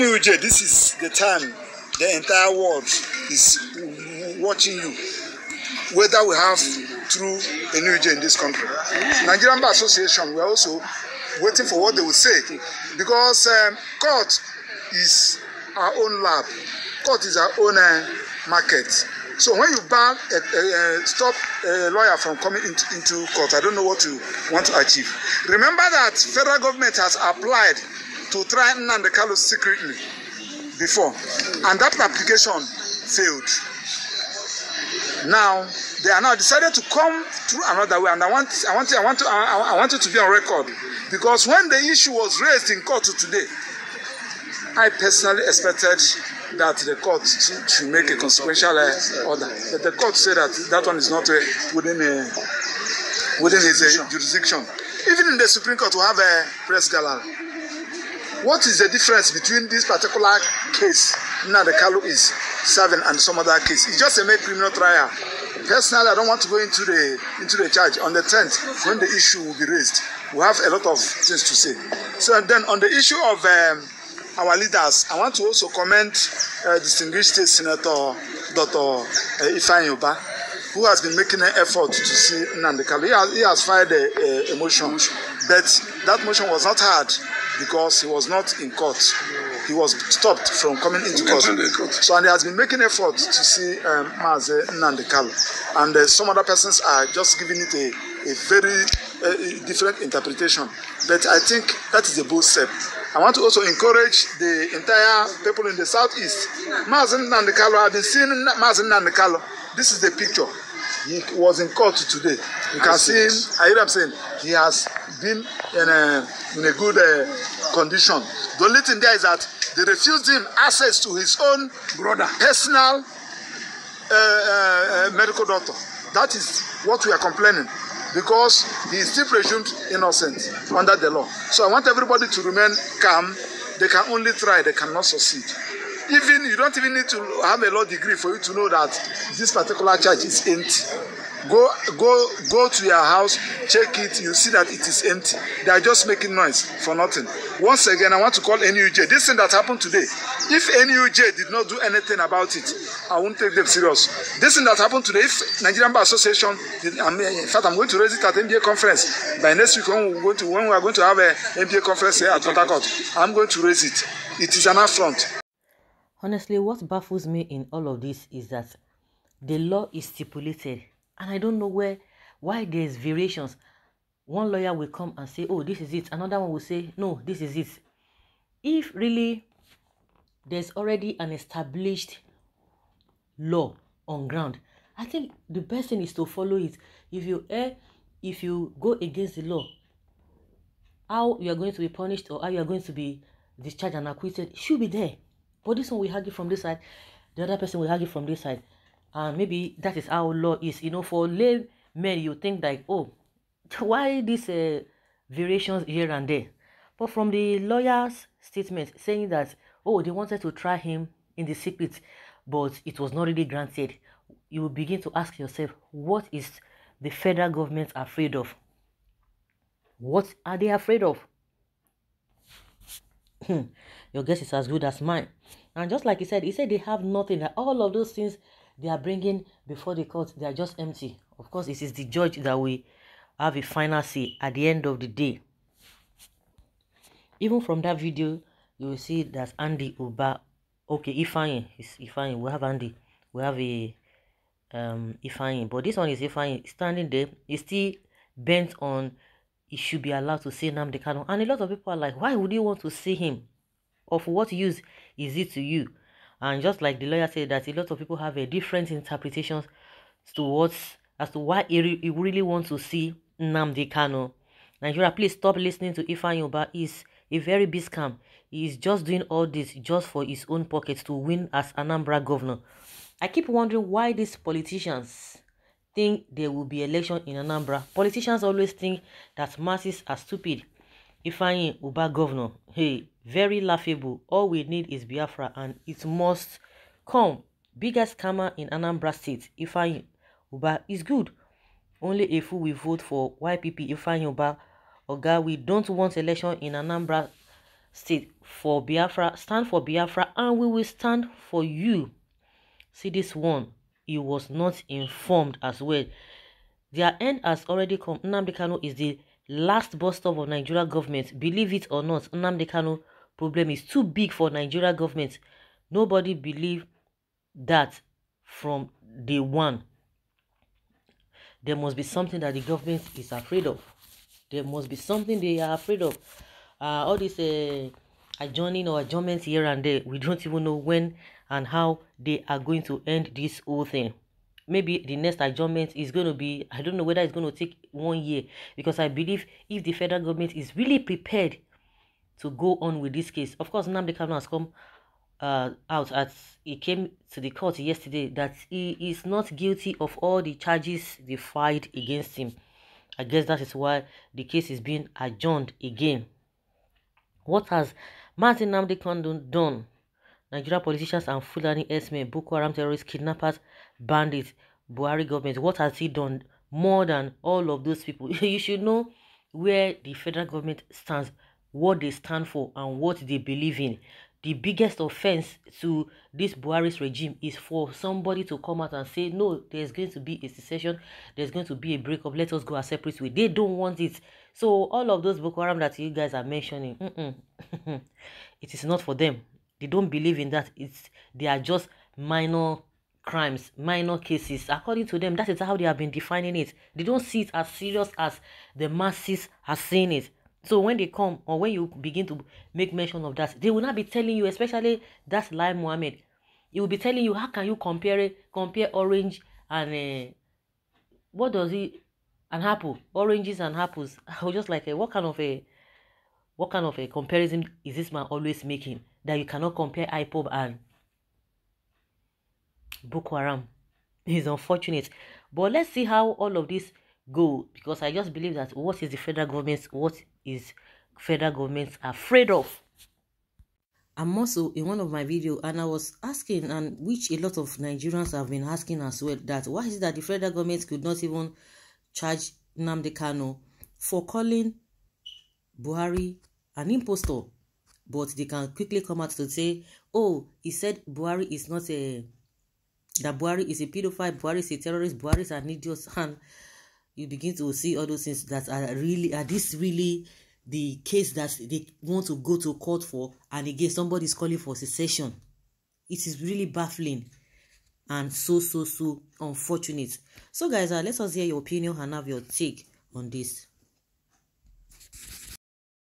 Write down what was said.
NUJ, this is the time the entire world is watching you. Whether we have true NUJ in this country. Nigerian Bar Association, we are also waiting for what they will say. Because court is our own lab. Court is our own market. So when you ban, stop a lawyer from coming into court, I don't know what you want to achieve. Remember that federal government has applied to try Nnamdi Kanu secretly before, and that application failed. Now they are now decided to come through another way, and I want it to be on record, because when the issue was raised in court today, I personally expected that the court should make a consequential order, but the court said that one is not within its jurisdiction. Even in the Supreme Court, we have a press gallery. What is the difference between this particular case Nnamdi Kanu is serving and some other case? It's just a mere criminal trial. Personally, I don't want to go into the charge. On the 10th, when the issue will be raised, we have a lot of things to say. So then, on the issue of our leaders, I want to also commend distinguished State Senator Dr. Ifeanyi Uba, who has been making an effort to see Nnamdi Kanu. He has filed a motion, but that motion was not heard because he was not in court. He was stopped from coming into court. So, and he has been making effort to see Nnamdi Kanu. And some other persons are just giving it a very different interpretation. But I think that is a bold step. I want to also encourage the entire people in the southeast. Nnamdi Kanu, I've been seeing Nnamdi Kanu. This is the picture. He was in court today. You can see him. I hear him saying he has been in a good condition. The only thing there is that they refused him access to his own personal medical doctor. That is what we are complaining, because he is still presumed innocent under the law. So I want everybody to remain calm. They can only try, they cannot succeed. Even you don't even need to have a law degree for you to know that this particular charge is empty. Go to your house, check it, you see that it is empty. They are just making noise for nothing. Once again, I want to call NUJ. This thing that happened today, if NUJ did not do anything about it, I won't take them serious. This thing that happened today, if Nigerian Bar Association, in fact, I'm going to raise it at NBA conference. By next week, when we are going to have an NBA conference here at Port Harcourt, I'm going to raise it. It is an affront. Honestly, what baffles me in all of this is that the law is stipulated, and I don't know why there's variations. One lawyer will come and say, oh, this is it. Another one will say, no, this is it. If really there's already an established law on ground, I think the best thing is to follow it. If you go against the law, how you are going to be punished or how you are going to be discharged and acquitted should be there. But this one will argue from this side, the other person will argue from this side. And maybe that is how law is. You know, for lay men, you think like, oh, why these variations here and there? But from the lawyer's statement saying that, oh, they wanted to try him in the secret, but it was not really granted, you will begin to ask yourself, what is the federal government afraid of? What are they afraid of? Your guess is as good as mine. And just like he said they have nothing. That all of those things they are bringing before the court, they are just empty. Of course, it is the judge that will have a final say at the end of the day. Even from that video, you will see that Andy Uba, okay, Ifeanyi, we have Andy, we have a Ifeanyi, but this one is Ifeanyi standing there. He's still bent on he should be allowed to see Nnamdi Kanu. And a lot of people are like, why would you want to see him? Of what use is it to you? And just like the lawyer said, that a lot of people have a different interpretations as to why he really wants to see Nnamdi Kanu. Nigeria, please stop listening to Ifeanyi Uba. He's a very big scam. He's just doing all this just for his own pockets to win as Anambra governor. I keep wondering why these politicians think there will be election in Anambra. Politicians always think that masses are stupid. Ifeanyi Uba governor, hey, very laughable. All we need is Biafra and it must come. Biggest scammer in Anambra State, Ifeanyi Uba is good. Only a fool will vote for YPP Ifeanyi Uba. Oga, we don't want election in Anambra state for Biafra, stand for Biafra, and we will stand for you. See this one, he was not informed as well. Their end has already come. Nnamdi Kanu is the last bus stop of Nigeria government. Believe it or not, Nnamdi Kanu problem is too big for Nigeria government. Nobody believe that from day one. There must be something that the government is afraid of. There must be something they are afraid of. All this adjourning or adjournments here and there, we don't even know when and how they are going to end this whole thing. Maybe the next adjournment is going to be, I don't know whether it's going to take 1 year, because I believe if the federal government is really prepared to go on with this case, of course, Nnamdi Kanu has come out as he came to the court yesterday that he is not guilty of all the charges they filed against him. I guess that is why the case is being adjourned again. What has Martin Nnamdi Kanu done? Nigeria politicians and Fulani herdsmen, Boko Haram terrorists, kidnappers, bandits, Buhari government. What has he done more than all of those people? You should know where the federal government stands, what they stand for, and what they believe in. The biggest offense to this Buhari's regime is for somebody to come out and say, no, there's going to be a secession, there's going to be a breakup, let us go our separate way. They don't want it. So all of those Boko Haram that you guys are mentioning, it is not for them. They don't believe in that. They are just minor crimes, minor cases. According to them, that is how they have been defining it. They don't see it as serious as the masses are seeing it. So when they come, or when you begin to make mention of that, they will not be telling you, especially that Lai Mohammed, he will be telling you, how can you compare orange and what does he, an apple, oranges and apples? I was just like, what kind of a comparison is this man always making, that you cannot compare IPOB and Boko Haram? It's unfortunate, but let's see how all of this go, because I just believe that what is the federal government, what is federal government afraid of? I'm also in one of my videos, and I was asking, and which a lot of Nigerians have been asking as well, that why is it that the federal government could not even charge Nnamdi Kanu for calling Buhari an impostor, but they can quickly come out to say, oh, he said Buhari is not that Buhari is a pedophile, Buhari is a terrorist, Buhari is an idiot, and you begin to see all those things that are this really the case that they want to go to court for, and again somebody is calling for secession. It is really baffling and so unfortunate. So guys, let us hear your opinion and have your take on this.